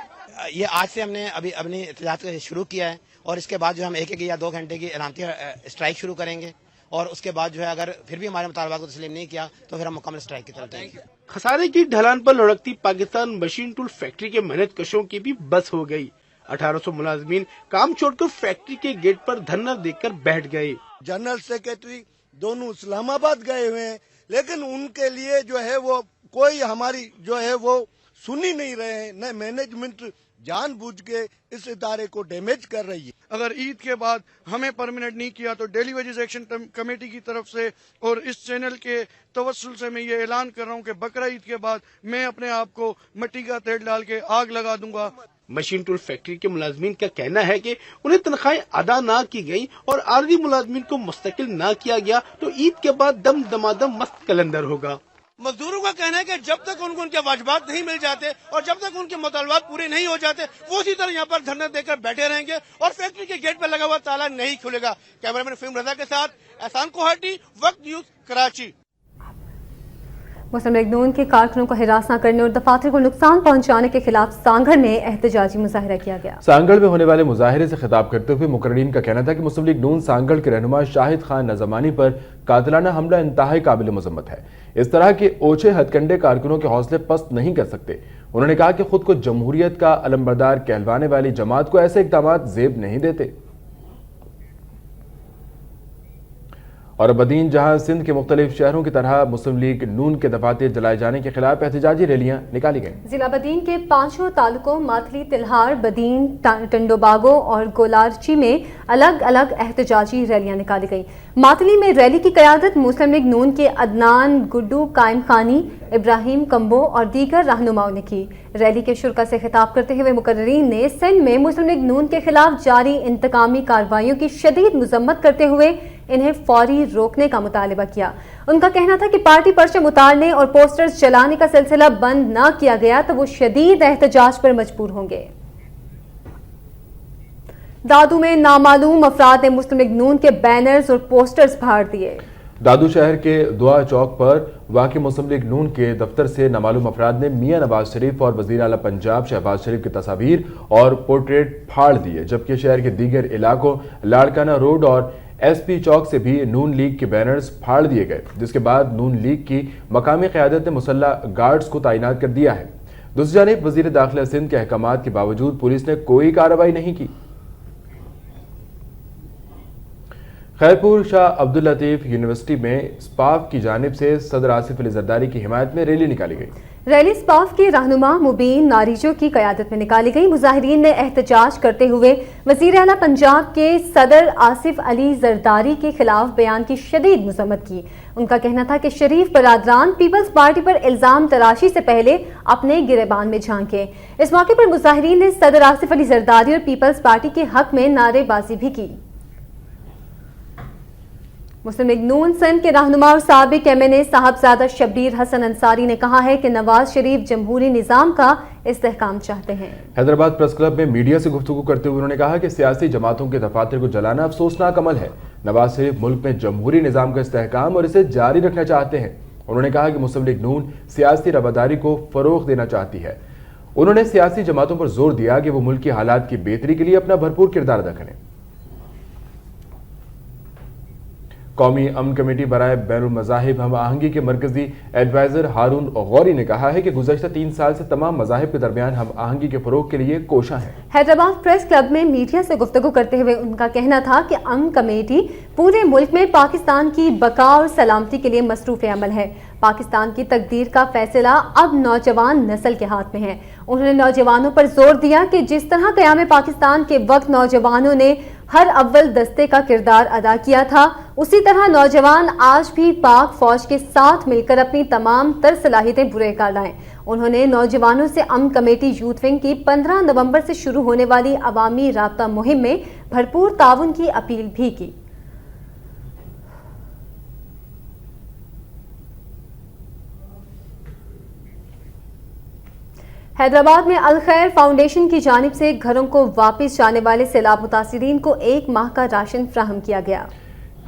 یہ آج سے ہم نے اپنی احتجاج شروع کیا ہے، اور اس کے بعد جو ہم 1 یا 2 گھنٹے کی علامتی اسٹرائک شروع کریں گے، اور اس کے بعد جو ہے اگر پھر بھی ہمارے مطالبات کو تسلیم نہیں کیا تو پھر ہم مکمل اسٹرائک کی طرف جائیں گے۔ خسارے کی ڈھلان پر لڑکتی پاکستان مشین ٹول فیکٹری کے محنت کشوں کی بھی بس ہو گئی۔ 1800 ملازمین کام چھوڑ کر فیکٹری کے گیٹ پر دھرنا دے کر بیٹھ گئے۔ جنرل سیکریٹری دونوں اسلام آباد گئے ہوئے ہیں، لیکن ان کے لیے جو ہے وہ کوئی ہماری جو ہے وہ سن ہی نہیں رہے ہیں، نہ مینجمنٹ جان بوجھ کے اس ادارے کو ڈیمیج کر رہی ہے۔ اگر عید کے بعد ہمیں پرمنٹ نہیں کیا تو ڈیلی ویجز ایکشن کمیٹی کی طرف سے اور اس چینل کے توسل سے میں یہ اعلان کر رہا ہوں کہ بقرہ عید کے بعد میں اپنے آپ کو مٹی کا تیل ڈال کے آگ لگا دوں گا۔ مشین ٹول فیکٹری کے ملازمین کا کہنا ہے کہ انہیں تنخواہیں ادا نہ کی گئی اور عارضی ملازمین کو مستقل نہ کیا گیا تو عید کے بعد دم دمادم مست کلندر ہوگا۔ مزدوروں کا کہنا ہے کہ جب تک ان کو ان کے واجبات نہیں مل جاتے اور جب تک ان کے مطالبات پورے نہیں ہو جاتے وہ اسی طرح یہاں پر دھرنا دے کر بیٹھے رہیں گے اور فیکٹری کے گیٹ پر لگا ہوا تالا نہیں کھلے گا۔ کیمرہ مین فہیم رضا کے ساتھ احسان کوہاٹی، وقت نیوز، کراچی۔ مسلم لیگ نون کے کارکنوں کو ہراس نہ کرنے اور دفاتر کو نقصان پہنچانے کے خلاف سانگھڑ میں احتجاجی مظاہرہ کیا گیا۔ سانگھڑ میں ہونے والے مظاہرے سے خطاب کرتے ہوئے مقررین کا کہنا تھا کہ مسلم لیگ نون سانگھڑ کے رہنما شاہد خان نظمانی پر قاتلانہ حملہ انتہائی قابل مذمت ہے۔ اس طرح کے اوچھے ہتھ کنڈے کارکنوں کے حوصلے پست نہیں کر سکتے۔ انہوں نے کہا کہ خود کو جمہوریت کا علمبردار کہلوانے والی جماعت کو ایسے اقدامات زیب نہیں دیتے۔ اور بدین جہاں سندھ کے مختلف شہروں کی طرح مسلم لیگ نون کے دفاتر جلائے جانے کے خلاف احتجاجی ریلیاں نکالی گئیں۔ ضلع بدین کے 5 تعلقوں ماتھلی، تلہار، بدین، ٹنڈو باغو اور گولارچی میں الگ الگ احتجاجی ریلیاں نکالی گئیں۔ ماتھلی میں ریلی کی قیادت مسلم لیگ نون کے عدنان گڈو، قائم خانی، ابراہیم کمبو اور دیگر رہنماؤں نے کی۔ ریلی کے شرکا سے خطاب کرتے ہوئے مقررین نے سندھ میں مسلم لیگ نون کے خلاف جاری انتقامی کارروائیوں کی شدید مذمت کرتے ہوئے انہیں فوری روکنے کا مطالبہ کیا۔ ان کا کہنا تھا کہ پارٹی پرچم اتارنے اور پوسٹرز جلانے کا سلسلہ بند نہ کیا گیا تو وہ شدید احتجاج پر مجبور ہوں گے۔ دادو میں نامعلوم افراد نے مسلم لیگ نون کے بینرز اور پوسٹرز پھاڑ دیے۔ دادو شہر کے دعا چوک پر واقع مسلم لیگ نون کے دفتر سے نامعلوم افراد نے میاں نواز شریف اور وزیر اعلیٰ پنجاب شہباز شریف کی تصاویر اور پورٹریٹ پھاڑ دیے، جبکہ شہر کے دیگر علاقوں لاڑکانہ روڈ اور ایس پی چوک سے بھی نون لیگ کے بینرز پھاڑ دیے گئے، جس کے بعد نون لیگ کی مقامی قیادت نے مسلح گارڈز کو تعینات کر دیا ہے۔ دوسری جانب وزیر داخلہ سندھ کے احکامات کے باوجود پولیس نے کوئی کارروائی نہیں کی۔ خیرپور شاہ عبداللطیف یونیورسٹی میں اسپاف کی جانب سے صدر آصف علی زرداری کی حمایت میں ریلی نکالی گئی۔ ریلی اسپاف کے رہنما مبین ناریجو کی قیادت میں نکالی گئی۔ مظاہرین نے احتجاج کرتے ہوئے وزیر اعلیٰ پنجاب کے صدر آصف علی زرداری کے خلاف بیان کی شدید مذمت کی۔ ان کا کہنا تھا کہ شریف برادران پیپلز پارٹی پر الزام تراشی سے پہلے اپنے گریبان میں جھانکیں۔ اس موقع پر مظاہرین نے صدر آصف علی زرداری اور پیپلز پارٹی کے حق میں نعرے بازی بھی کی۔ مسلم لیگ نون سندھ کے رہنما اور سابق ایم این اے صاحبزادہ شبیر حسن انصاری نے کہا ہے کہ نواز شریف جمہوری نظام کا استحکام چاہتے ہیں۔ حیدرآباد پریس کلب میں میڈیا سے گفتگو کرتے ہوئے انہوں نے کہا کہ سیاسی جماعتوں کے دفاتر کو جلانا افسوسناک عمل ہے۔ نواز شریف ملک میں جمہوری نظام کا استحکام اور اسے جاری رکھنا چاہتے ہیں۔ انہوں نے کہا کہ مسلم لیگ نون سیاسی رواداری کو فروغ دینا چاہتی ہے۔ انہوں نے سیاسی جماعتوں پر زور دیا کہ وہ ملکی حالات کی بہتری کے لیے اپنا بھرپور کردار ادا کریں۔ قومی امن کمیٹی برائے بین المذاہب ہم آہنگی کے مرکزی ایڈوائزر ہارون غوری نے کہا ہے کہ گزشتہ 3 سال سے تمام مذاہب کے درمیان ہم آہنگی کے فروغ کے لیے کوشاں ہیں۔ حیدرآباد پریس کلب میں میڈیا سے گفتگو کرتے ہوئے ان کا کہنا تھا کہ امن کمیٹی پورے ملک میں پاکستان کی بقا اور سلامتی کے لیے مصروف عمل ہے۔ پاکستان کی تقدیر کا فیصلہ اب نوجوان نسل کے ہاتھ میں ہے۔ انہوں نے نوجوانوں پر زور دیا کہ جس طرح قیام پاکستان کے وقت نوجوانوں نے ہر اول دستے کا کردار ادا کیا تھا، اسی طرح نوجوان آج بھی پاک فوج کے ساتھ مل کر اپنی تمام تر صلاحیتیں پورے کر لائیں۔ انہوں نے نوجوانوں سے امن کمیٹی یوتھ ونگ کی 15 نومبر سے شروع ہونے والی عوامی رابطہ مہم میں بھرپور تعاون کی اپیل بھی کی۔ حیدرآباد میں الخیر فاؤنڈیشن کی جانب سے گھروں کو واپس جانے والے سیلاب متاثرین کو 1 ماہ کا راشن فراہم کیا گیا۔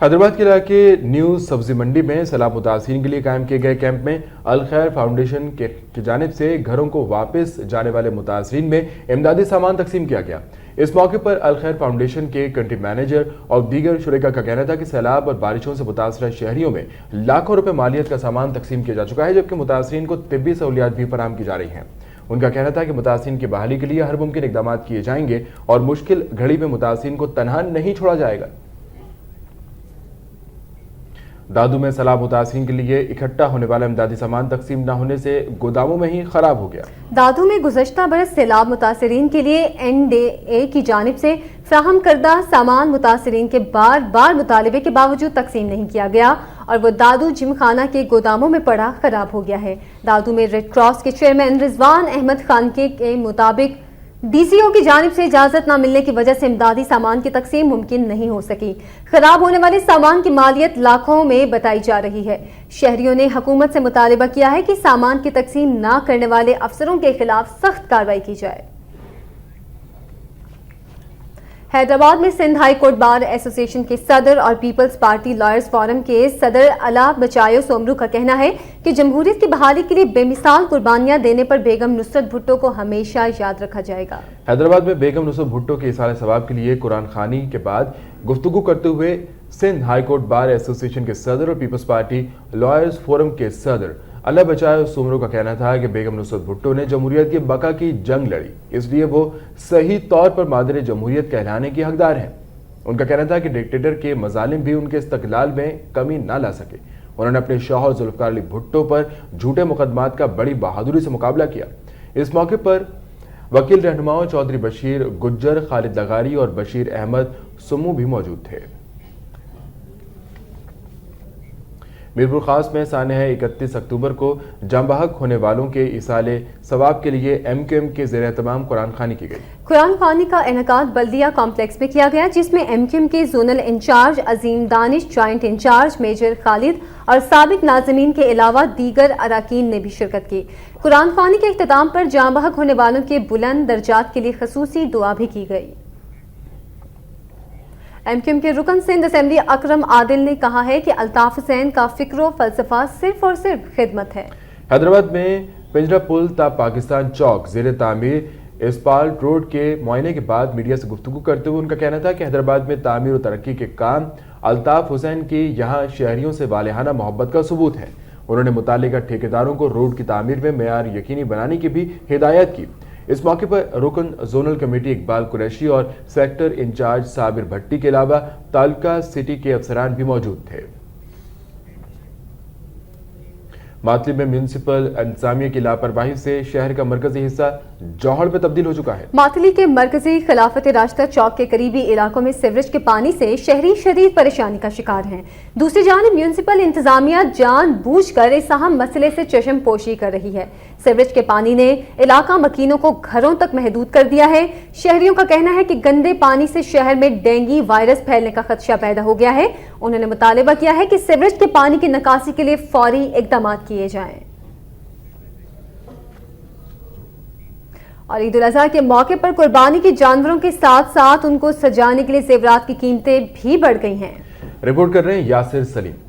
حیدرآباد کے علاقے نیو سبزی منڈی میں سیلاب متاثرین کے لیے قائم کیے گئے کیمپ میں الخیر فاؤنڈیشن کی جانب سے گھروں کو واپس جانے والے متاثرین میں امدادی سامان تقسیم کیا گیا۔ اس موقع پر الخیر فاؤنڈیشن کے کنٹری مینیجر اور دیگر شرکاء کا کہنا تھا کہ سیلاب اور بارشوں سے متاثرہ شہریوں میں لاکھوں روپے مالیت کا سامان تقسیم کیا جا چکا ہے، جبکہ متاثرین کو طبی سہولیات بھی فراہم کی جا رہی ہیں۔ ان کا کہنا تھا کہ متاثرین کی بحالی کے لیے ہر ممکن اقدامات کیے جائیں گے اور مشکل گھڑی میں متاثرین کو تنہا نہیں چھوڑا جائے گا۔ دادو میں سیلاب متاثرین کے لیے اکٹھا ہونے والا امدادی سامان تقسیم نہ ہونے سے گوداموں میں ہی خراب ہو گیا۔ دادو میں گزشتہ برس سیلاب متاثرین کے لیے NDA کی جانب سے فراہم کردہ سامان متاثرین کے بار بار مطالبے کے باوجود تقسیم نہیں کیا گیا اور وہ دادو جم خانہ کے گوداموں میں پڑا خراب ہو گیا ہے۔ دادو میں ریڈ کراس کے چیئرمین رضوان احمد خانقے کے مطابق DCO کی جانب سے اجازت نہ ملنے کی وجہ سے امدادی سامان کی تقسیم ممکن نہیں ہو سکی۔ خراب ہونے والے سامان کی مالیت لاکھوں میں بتائی جا رہی ہے۔ شہریوں نے حکومت سے مطالبہ کیا ہے کہ سامان کی تقسیم نہ کرنے والے افسروں کے خلاف سخت کارروائی کی جائے۔ حیدرآباد میں سندھ ہائی کورٹ بار ایسوسی ایشن کے صدر اور پیپلز پارٹی لائرز فورم کے صدر علا بچایو سومرو کا کہنا ہے کہ جمہوریت کی بحالی کے لیے بے مثال قربانیاں دینے پر بیگم نصرت بھٹو کو ہمیشہ یاد رکھا جائے گا۔ حیدرآباد میں بیگم نصرت بھٹو کے ایصال ثواب کے لیے قرآن خوانی کے بعد گفتگو کرتے ہوئے سندھ ہائی کورٹ بار ایسوسی ایشن کے صدر اور پیپلز پارٹی لائرز فورم کے صدر اللہ بچائے سومرو کا کہنا تھا کہ بیگم نصرت بھٹو نے جمہوریت کی بقا کی جنگ لڑی، اس لیے وہ صحیح طور پر مادر جمہوریت کہلانے کی حقدار ہیں۔ उनका कहना था कि डिक्टेटर के मजालिम भी उनके इस्तकलाल में कमी ना ला सके। उन्होंने अपने शौहर जुल्फकार अली भुट्टो पर झूठे मुकदमात का बड़ी बहादुरी से मुकाबला किया। इस मौके पर वकील रहनुमाओं चौधरी बशीर गुज्जर, खालिद लगारी और बशीर अहमद सुमू भी मौजूद थे। मीरपुर खास में सानह 31 अक्टूबर को जांबहक होने वालों के इसाले सवाब के लिए MQM के ज़ेर एहतमाम कुरान खानी की गई। कुरान खानी का इनेकाद बल्दिया कॉम्प्लेक्स में किया गया, जिसमें MQM के zonal in-charge Azeem Danish, joint in-charge major Khalid और साबिक नाज़मीन के अलावा दीगर अराकीन ने भी शिरकत की। कुरान खानी के इख्तिताम पर जांबहक होने वालों के बुलंद दर्जात के लिए खसूसी दुआ भी की गई। MQM के रुकन सिंध असेंबली अकरम आदिल ने कहा है कि अल्ताफ हुसैन का फिक्र फलसफा सिर्फ और सिर्फ खिदमत है। हैदराबाद में पिंजरा पुल ता पाकिस्तान चौक ज़ेर तामीर इस्पाल्ट रोड के मुआयने के बाद मीडिया से गुफ्तगू करते हुए उनका कहना था कि हैदराबाद में तामीर और तरक्की के काम अल्ताफ हुसैन की यहाँ शहरियों से वालेहाना मोहब्बत का सबूत है। उन्होंने मुतालिका ठेकेदारों को रोड की तामीर में मेयार यकीनी बनाने की भी हिदायत की। इस मौके पर रुकन जोनल कमेटी इकबाल कुरैशी और सेक्टर इंचार्ज साबिर भट्टी के अलावा तालुका सिटी के अफसरान भी मौजूद थे। मातली में म्यूनिसिपल इंतजामिया की लापरवाही से शहर का मरकजी हिस्सा जौहड़ में तब्दील हो चुका है। मातली के मरकजी खिलाफत रास्ता चौक के करीबी इलाकों में सीवरेज के पानी से शहरी शदीद परेशानी का शिकार हैं। दूसरी जानिब म्यूनिसिपल इंतजामिया जानबूझकर इस अहम मसले से चश्म पोशी कर रही है। सीवरेज के पानी ने इलाका मकीनों को घरों तक महदूद कर दिया है। शहरियों का कहना है कि गंदे पानी से शहर में डेंगू वायरस फैलने का खदशा पैदा हो गया है। उन्होंने मुतालिबा किया है कि सीवरेज के पानी की निकासी के लिए फौरी इकदाम किए जाएं। और ईद उल अजहा के मौके पर कुर्बानी के जानवरों के साथ साथ उनको सजाने के लिए जेवरात की कीमतें भी बढ़ गई हैं। रिपोर्ट कर रहे हैं यासिर सलीम।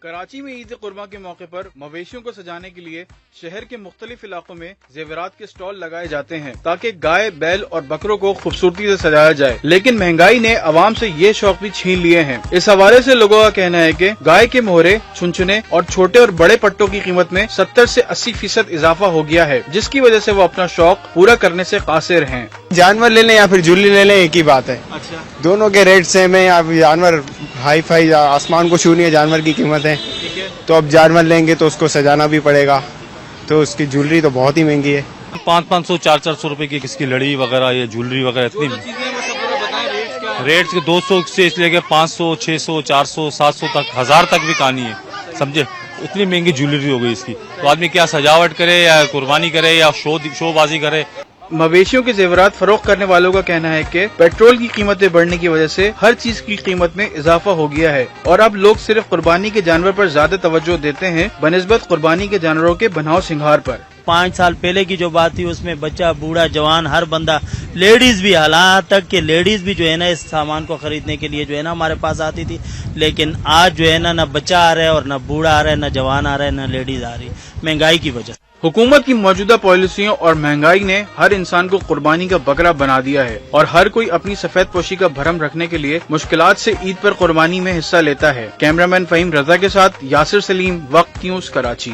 कराची में ईद कुर्बान के मौके पर मवेशियों को सजाने के लिए शहर के मुख्तलिफ इलाकों में जेवरात के स्टॉल लगाए जाते हैं ताकि गाय, बैल और बकरों को खूबसूरती से सजाया जाए। लेकिन महंगाई ने आवाम से ये शौक भी छीन लिए हैं। इस हवाले से लोगों का कहना है कि गाय के मोहरे, छुनछुने और छोटे और बड़े पट्टों की कीमत में 70 से 80% इजाफा हो गया है, जिसकी वजह से वो अपना शौक पूरा करने से कासिर हैं। जानवर ले लें या फिर जुल्ली ले लें, एक ही बात है। अच्छा, दोनों के रेट सेम है। अब जानवर हाई फाई आसमान को छूनी है जानवर की कीमत है, तो अब जानवर लेंगे तो उसको सजाना भी पड़ेगा, तो उसकी ज्वेलरी तो बहुत ही महंगी है। 500 400 रुपए की किसकी लड़ी वगैरह, ये ज्वेलरी वगैरह इतनी रेट के 200 से लेकर 500 600 400 700 तक 1000 तक भी कहानी है, समझे। इतनी महंगी ज्वेलरी हो गई इसकी, तो आदमी क्या सजावट करे या कुर्बानी करे या शोबाजी करे। मवेशियों के जेवरात फरोख्त करने वालों का कहना है कि पेट्रोल की कीमतें बढ़ने की वजह से हर चीज की कीमत में इजाफा हो गया है और अब लोग सिर्फ कुर्बानी के जानवर पर ज्यादा तवज्जो देते हैं बनिस्बत कुर्बानी के जानवरों के बनाव सिंगार पर। 5 साल पहले की जो बात थी उसमें बच्चा, बूढ़ा, जवान, हर बंदा, लेडीज भी, हालात तक कि लेडीज भी जो है ना इस सामान को खरीदने के लिए जो है ना हमारे पास आती थी। लेकिन आज जो है ना बच्चा आ रहा है और न बूढ़ा आ रहा है, न जवान आ रहा है, न लेडीज आ रही, महंगाई की वजह। हुकूमत की मौजूदा पॉलिसियों और महंगाई ने हर इंसान को कुर्बानी का बकरा बना दिया है और हर कोई अपनी सफेद पोशी का भरम रखने के लिए मुश्किलात से ईद पर कुर्बानी में हिस्सा लेता है। कैमरामैन फहीम रजा के साथ यासिर सलीम, वक्त न्यूज, कराची।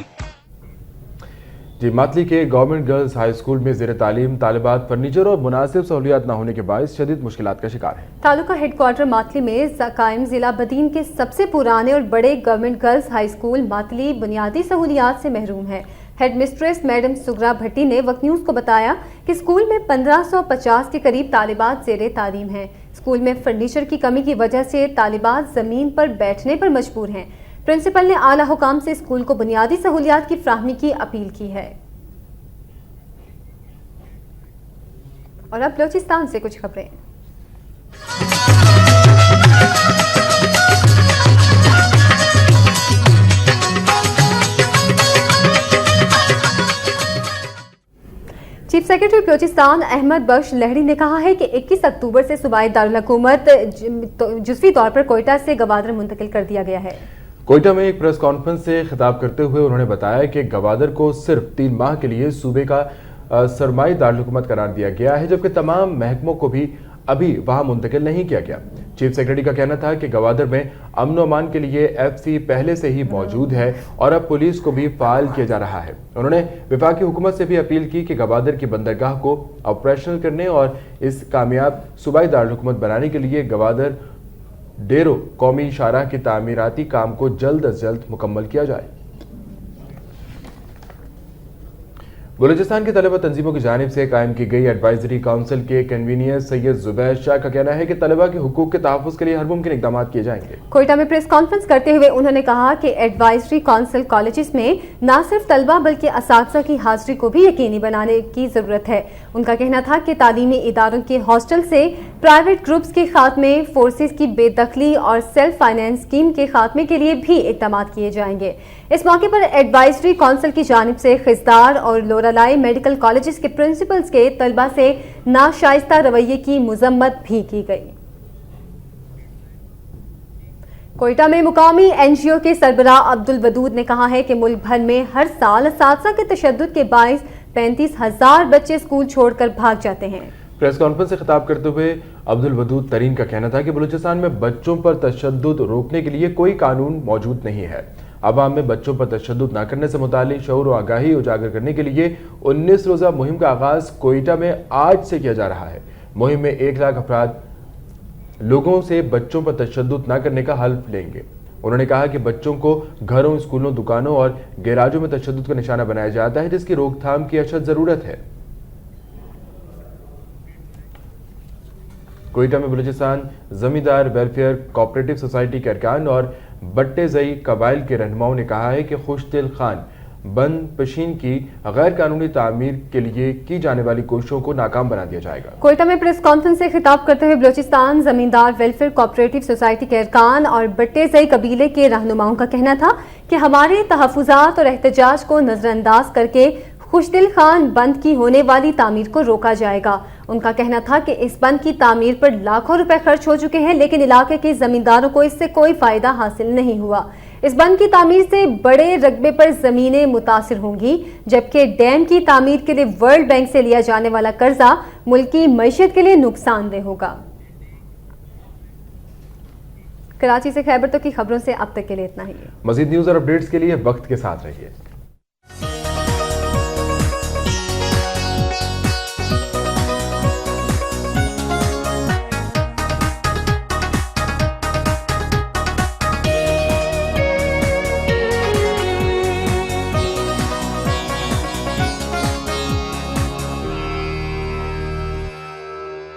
जी, मातली के गवर्नमेंट गर्ल्स हाई स्कूल में ज़ेर तालीम तालिबात फर्नीचर और मुनासिब सहूलियात न होने के बायस शदीद मुश्किलात का शिकार है। तालुका हेडक्वार्टर मातली में कायम जिला बदीन के सबसे पुराने और बड़े government girls high school Matali बुनियादी सहूलियात से महरूम है। हेड मिस्ट्रेस मैडम सुगरा भट्टी ने वक्त न्यूज को बताया कि स्कूल में 1550 के करीब तालिबात ज़ेर तालीम हैं। स्कूल में फर्नीचर की कमी की वजह से तालिबात जमीन पर बैठने पर मजबूर हैं। प्रिंसिपल ने आला हुकाम से स्कूल को बुनियादी सहूलियात की फ्राहमी की अपील की है। और अब बलूचिस्तान से कुछ खबरें। चीफ सेक्रेटरी बलूचिस्तान अहमद बख्श लहड़ी ने कहा है कि 21 अक्टूबर से सूबाई दारुल हुकूमत जुज़वी तौर पर कोयटा से गवादर मुंतकिल कर दिया गया है। कोयटा में एक प्रेस कॉन्फ्रेंस से खिताब करते हुए उन्होंने बताया कि गवादर को सिर्फ 3 माह के लिए सूबे का सरमाई दारुल हुकूमत करार दिया गया है, जबकि तमाम महकमों को भी अभी वहां मुंतकिल नहीं किया गया। चीफ सेक्रेटरी का कहना था कि गवादर में अमन व अमान के लिए FC पहले से ही मौजूद है और अब पुलिस को भी फाल किया जा रहा है। उन्होंने वफाकी हुकूमत से भी अपील की कि गवादर की बंदरगाह को ऑपरेशनल करने और इस कामयाब सूबाई दारुल-हुकूमत बनाने के लिए गवादर डेरो कौमी शाहराह की तामीराती काम को जल्द अज जल्द मुकम्मल किया जाए। बलूचिस्तान की तलबा तंजीमों की जानिब से कायम की गई एडवाइजरी काउंसिल के कन्वीनियर सैयद जुबैर शाह का कहना है कि तलबा के हुकूक के तहफ़्फ़ुज़ के लिए हर मुमकिन इक़दाम किए जाएंगे। कोयटा में प्रेस कॉन्फ्रेंस करते हुए उन्होंने कहा कि एडवाइजरी काउंसिल कॉलेजेस में न सिर्फ तलबा बल्कि असातिज़ा की हाजिरी को भी यकीनी बनाने की ज़रूरत है। उनका कहना था कि तालीमी इदारों के हॉस्टल से प्राइवेट ग्रुप्स के खात्मे, फोर्सेस की बेदखली और सेल्फ फाइनेंस स्कीम के खात्मे के लिए भी इक़दाम किए जाएंगे। इस मौके पर एडवाइजरी काउंसिल की जानिब से खिजदार और लोरालाई मेडिकल कॉलेजेस के प्रिंसिपल्स के तलबा से नाशाइस्ता रवैये की मुजम्मत भी की गई। कोयटा में मुकामी NGO के सरबराह अब्दुल वदूद ने कहा है कि मुल्क भर में हर साल असातिज़ा के तशद्दुद के बाइस 35,000 बच्चे स्कूल छोड़कर भाग जाते हैं। प्रेस कॉन्फ्रेंस से खिताब करते हुए अब्दुल वदूद तरीन का कहना था कि बलूचिस्तान में बच्चों पर तशद्दुद रोकने के लिए कोई कानून मौजूद नहीं है। अवाम में बच्चों पर तशद्दुद न करने से मुतालिक शऊर और आगाही उजागर करने के लिए 19 रोज़ा मुहिम का आगाज कोयटा में आज से किया जा रहा है। मुहिम में 1 लाख अफराद लोगों से बच्चों पर तशद्दुद न करने का हल्फ लेंगे। उन्होंने कहा कि बच्चों को घरों, स्कूलों, दुकानों और गैराजों में तशद्दुद का निशाना बनाया जाता है, जिसकी रोकथाम की अशद ज़रूरत है। कोयटा में बलूचिस्तान जमींदार वेलफेयर कोऑपरेटिव सोसाइटी के अरकान और बट्टेजई कबाइल के रहनुमाओं ने कहा है कि खुशदिल खान बंद पशीन की गैर कानूनी तामीर के लिए की जाने वाली कोशिशों को नाकाम बना दिया जाएगा। कोयटा में प्रेस कॉन्फ्रेंस से खिताब करते हुए बलूचिस्तान जमींदार वेलफेयर कोऑपरेटिव सोसाइटी के अरकान और बट्टेजई कबीले के रहनुमाओं का कहना था कि हमारे तहफ़्फ़ुज़ात और एहतजाज को नजरअंदाज करके खुशदिल खान बंद की होने वाली तामीर को रोका जाएगा। उनका कहना था कि इस बंद की तामीर पर लाखों रुपए खर्च हो चुके हैं, लेकिन इलाके के जमींदारों को इससे कोई फायदा हासिल नहीं हुआ। इस बंद की तामीर से बड़े रकबे पर जमीनें मुतासिर होंगी, जबकि डैम की तामीर के लिए वर्ल्ड बैंक से लिया जाने वाला कर्जा मुल्क की मईशत के लिए नुकसानदेह होगा। कराची से खैबर तक की खबरों से अब तक के लिए इतना ही। मजीद न्यूज और अपडेट्स के लिए वक्त के साथ रहिए।